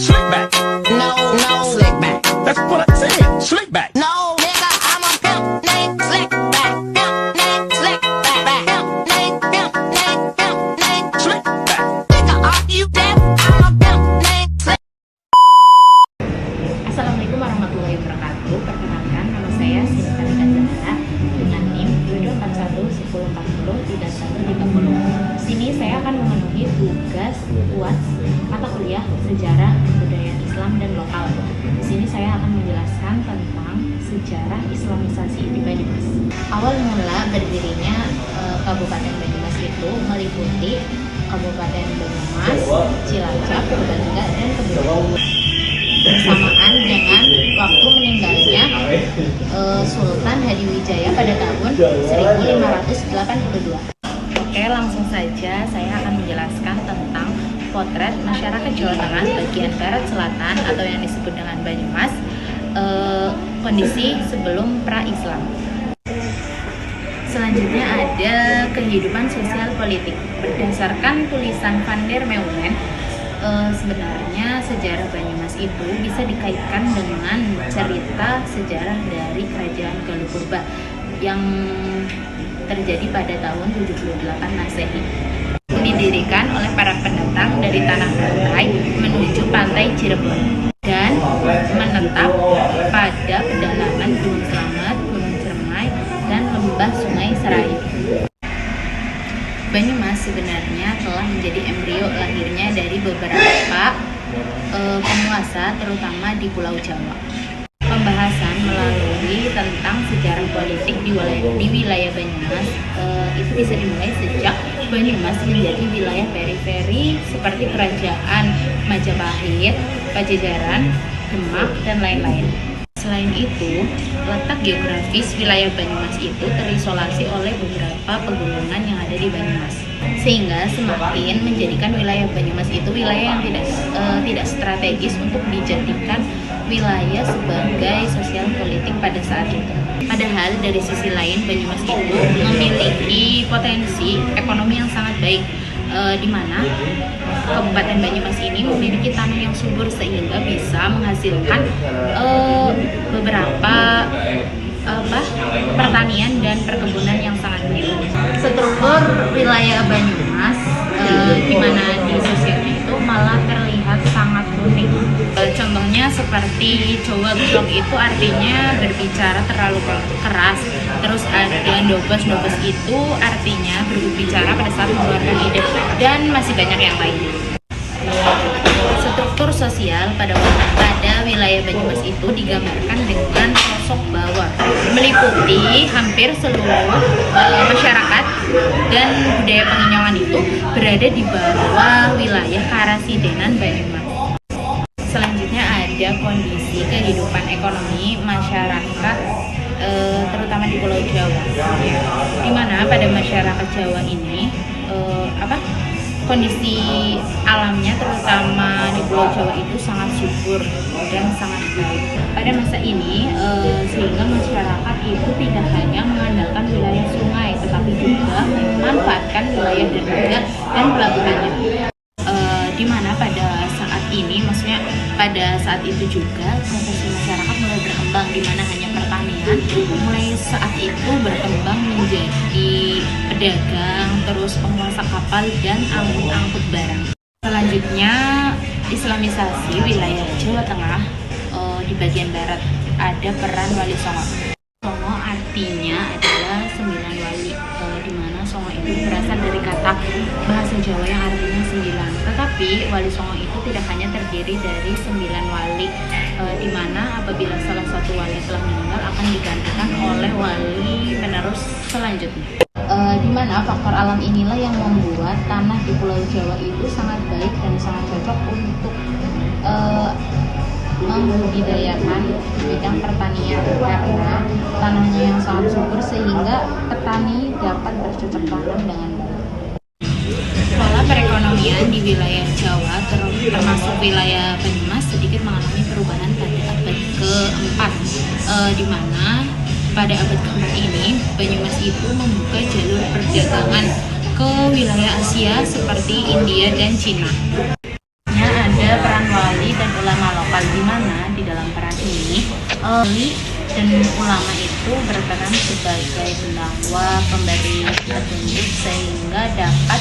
Slick back. No, slick back. That's what I said. Slick back. No, nigga, I'm a pimp named Slick back. Pimp named Slick back. Pimp named Slick back. Nigga, are you deaf? I'm a pimp named Slick. Assalamualaikum warahmatullahi wabarakatuh. Perkenalkan, nama saya Sinta Zanara dengan NIM 7811040 Sini saya akan memenuhi tugas UAS mata kuliah Sejarah Kebudayaan Islam dan Lokal. Di sini saya akan menjelaskan tentang sejarah Islamisasi di Banyumas. Awal mula berdirinya Kabupaten Banyumas itu meliputi Kabupaten Banyumas, Cilacap, Purbalingga, dan Kebumen. Bersamaan dengan waktu meninggalnya Sultan Hadiwijaya pada tahun 1582. Oke, langsung saja saya akan menjelaskan tentang potret masyarakat Jawa Tengah bagian barat selatan atau yang disebut dengan Banyumas, kondisi sebelum pra-Islam. Selanjutnya ada kehidupan sosial politik. Berdasarkan tulisan Van der Meulen, sebenarnya sejarah Banyumas itu bisa dikaitkan dengan cerita sejarah dari Kerajaan Galupurba yang terjadi pada tahun 78 Masehi. Didirikan oleh para pendatang dari tanah Mangkai menuju pantai Cirebon dan menetap pada pedalaman Gunung Slamet, Gunung Cermai, dan lembah Sungai Serayu. Banyumas sebenarnya telah menjadi embrio lahirnya dari beberapa penguasa, terutama di Pulau Jawa. Pembahasan melalui tentang sejarah politik di wilayah Banyumas itu bisa dimulai sejak Banyumas menjadi wilayah periferi seperti Kerajaan Majapahit, Pajajaran, Demak, dan lain-lain. Selain itu, letak geografis wilayah Banyumas itu terisolasi oleh beberapa pegunungan yang ada di Banyumas, sehingga semakin menjadikan wilayah Banyumas itu wilayah yang tidak strategis untuk dijadikan wilayah sebagai sosial politik pada saat itu. Padahal dari sisi lain Banyumas itu memiliki potensi ekonomi yang sangat baik, di mana Kabupaten Banyumas ini memiliki tanah yang subur sehingga bisa menghasilkan beberapa pertanian dan perkebunan yang sangat baik. Struktur wilayah Banyumas di mana di sosialnya itu malah terlihat sangat unik. Contohnya seperti Jawa Glok itu artinya berbicara terlalu keras. Terus ada Dobos itu artinya berbicara pada saat mengeluarkan ide, dan masih banyak yang lain. Struktur sosial pada wilayah Banyumas itu digambarkan dengan sosok bawah, meliputi hampir seluruh masyarakat, dan budaya penginyoman itu berada di bawah wilayah Karasidenan Banyumas. Selanjutnya ada kondisi kehidupan ekonomi masyarakat terutama di Pulau Jawa, di mana pada masyarakat Jawa ini kondisi alamnya terutama di Pulau Jawa itu sangat subur dan sangat baik. Pada masa ini sehingga masyarakat itu tidak hanya mengandalkan wilayah sungai, tetapi juga memanfaatkan wilayah dermaga dan pelabuhannya. Di mana pada saat ini, maksudnya pada saat itu juga profesi masyarakat mulai berkembang, di mana hanya pertanian mulai saat itu berkembang menjadi pedagang, terus penguasa kapal dan angkut barang. Selanjutnya Islamisasi wilayah Jawa Tengah. Di bagian barat ada peran Wali Songo. Songo artinya adalah 9 wali, di mana Songo itu berasal dari kata bahasa Jawa yang artinya 9. Tetapi Wali Songo itu tidak hanya terdiri dari 9 wali, di mana apabila salah satu wali telah meninggal akan digantikan oleh wali penerus selanjutnya. Di mana faktor alam inilah yang membuat tanah di Pulau Jawa itu sangat baik dan sangat cocok untuk membudidayakan bidang pertanian, karena tanahnya yang sangat subur sehingga petani dapat bercocok tanam dengan baik. Pola perekonomian di wilayah Jawa termasuk wilayah Banyumas sedikit mengalami perubahan pada abad ke-4, di mana pada abad ke-4 ini Banyumas itu membuka jalur perdagangan ke wilayah Asia seperti India dan Cina. Ada peran wali dan Wali dan ulama itu berperan sebagai pendakwah, pemberi petunjuk sehingga dapat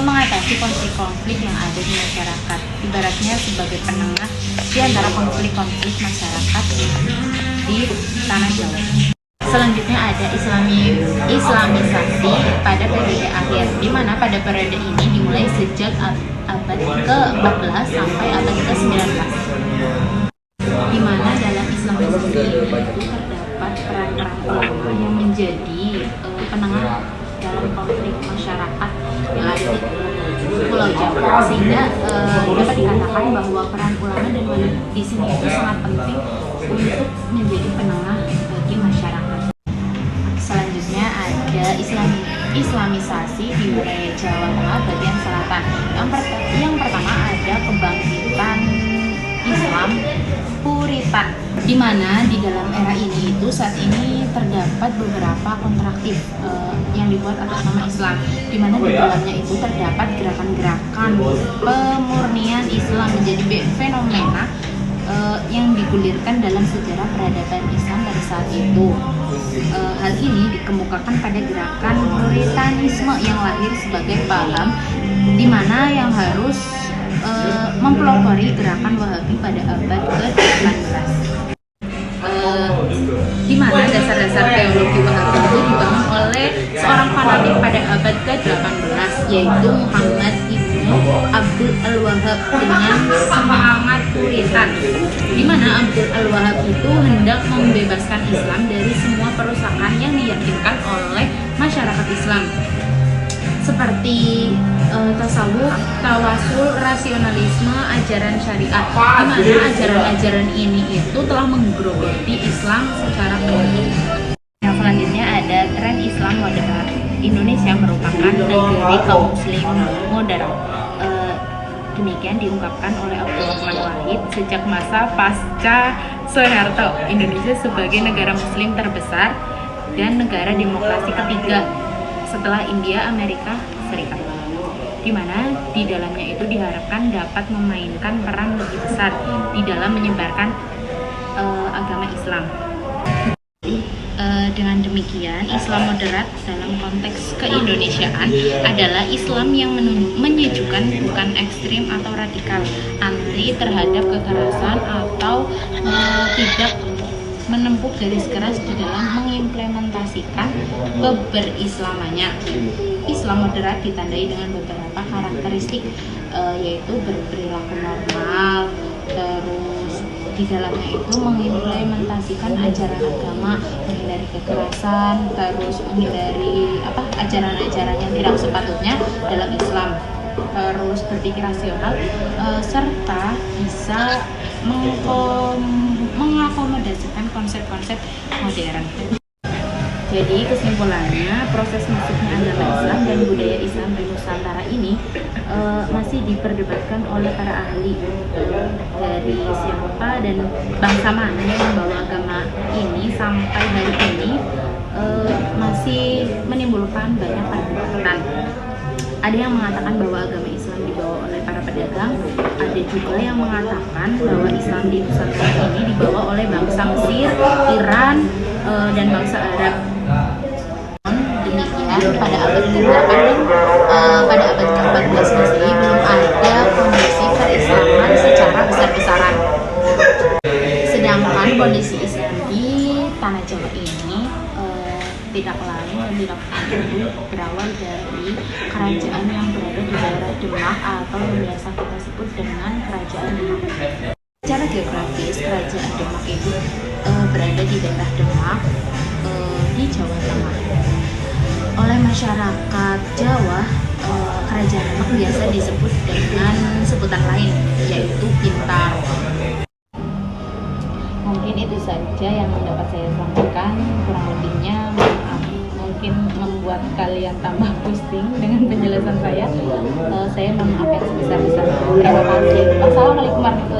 mengatasi konflik-konflik yang ada di masyarakat. Ibaratnya sebagai penengah di antara konflik-konflik masyarakat di tanah Jawa. Selanjutnya ada Islamisasi pada periode akhir, di mana pada periode ini dimulai sejak abad ke-14 sampai abad ke-19. Di mana dalam Islamisasi ini itu terdapat peran-peran ulama yang menjadi penengah dalam konflik masyarakat yang ada di Pulau Jawa, sehingga dapat dikatakan bahwa peran ulama dan wali di sini itu sangat penting untuk menjadi penengah bagi masyarakat. Selanjutnya ada Islamisasi di wilayah Jawa Tengah bagian selatan. Yang pertama ada kebangkitan Islam Puritan, di mana di dalam era ini itu saat ini terdapat beberapa kontraktif yang dibuat atas nama Islam, di mana di dalamnya itu terdapat gerakan-gerakan pemurnian Islam menjadi fenomena yang digulirkan dalam sejarah peradaban Islam pada saat itu. Hal ini dikemukakan pada gerakan Puritanisme yang lahir sebagai paham di mana yang harus mempelopori gerakan Wahabi pada abad ke-18. Di mana dasar-dasar teologi Wahabi itu dibangun oleh seorang fanatik pada abad ke-18, yaitu Muhammad Ibnu Abdul Al-Wahhab dengan semangat Puritan, di mana Abdul Al-Wahhab itu hendak membebaskan Islam dari semua perusakan yang diyakinkan oleh masyarakat Islam, seperti tasawuf, tawasul, rasionalisme, ajaran syariat, di mana ajaran-ajaran ini itu telah menggerogoti Islam secara penuh. Yang selanjutnya ada tren Islam moderat. Indonesia merupakan negeri kaum muslim moderat. Demikian diungkapkan oleh Abdurrahman Wahid sejak masa pasca Soeharto. Indonesia sebagai negara muslim terbesar dan negara demokrasi ketiga setelah India, Amerika Serikat, di mana di dalamnya itu diharapkan dapat memainkan peran lebih besar di dalam menyebarkan agama Islam. Dengan demikian, Islam moderat dalam konteks keindonesiaan adalah Islam yang menyejukkan, bukan ekstrim atau radikal, anti terhadap kekerasan atau tidak menempuh garis keras di dalam mengimplementasikan keberislamannya. Islam moderat ditandai dengan beberapa karakteristik, yaitu berperilaku normal, terus di dalamnya itu mengimplementasikan ajaran agama, menghindari kekerasan, terus menghindari ajaran-ajaran yang tidak sepatutnya dalam Islam, terus berpikir rasional, serta bisa mengakomodasikan konsep-konsep modern. Jadi kesimpulannya, proses masuknya agama Islam dan budaya Islam di Nusantara ini masih diperdebatkan oleh para ahli, dari siapa dan bangsa mana yang membawa agama ini sampai hari ini masih menimbulkan banyak perdebatan. Ada yang mengatakan bahwa agama Islam dibawa oleh para pedagang, ada juga yang mengatakan bahwa Islam di Nusantara ini dibawa oleh bangsa Mesir, Iran, dan bangsa Arab. Demikian pada abad ke-8 pada abad ke-14 Masehi belum ada kondisi keislaman secara besar-besaran. Sedangkan kondisi Islam di tanah Jawa ini tidak lain dan tidak bukan berawal dari kerajaan yang berada di daerah Demak atau yang biasa kita sebut dengan Kerajaan Demak. Secara geografis, Kerajaan Demak itu berada di daerah Demak di Jawa Tengah. Oleh masyarakat Jawa, Kerajaan Demak biasa disebut dengan sebutan lain, yaitu Pintar. Mungkin itu saja yang dapat saya sampaikan, kurang lebihnya maaf, mungkin membuat kalian tambah pusing dengan penjelasan saya. Saya mohon maaf yang sebesar-besarnya. Terima kasih. Wassalamualaikum warahmatullahi wabarakatuh.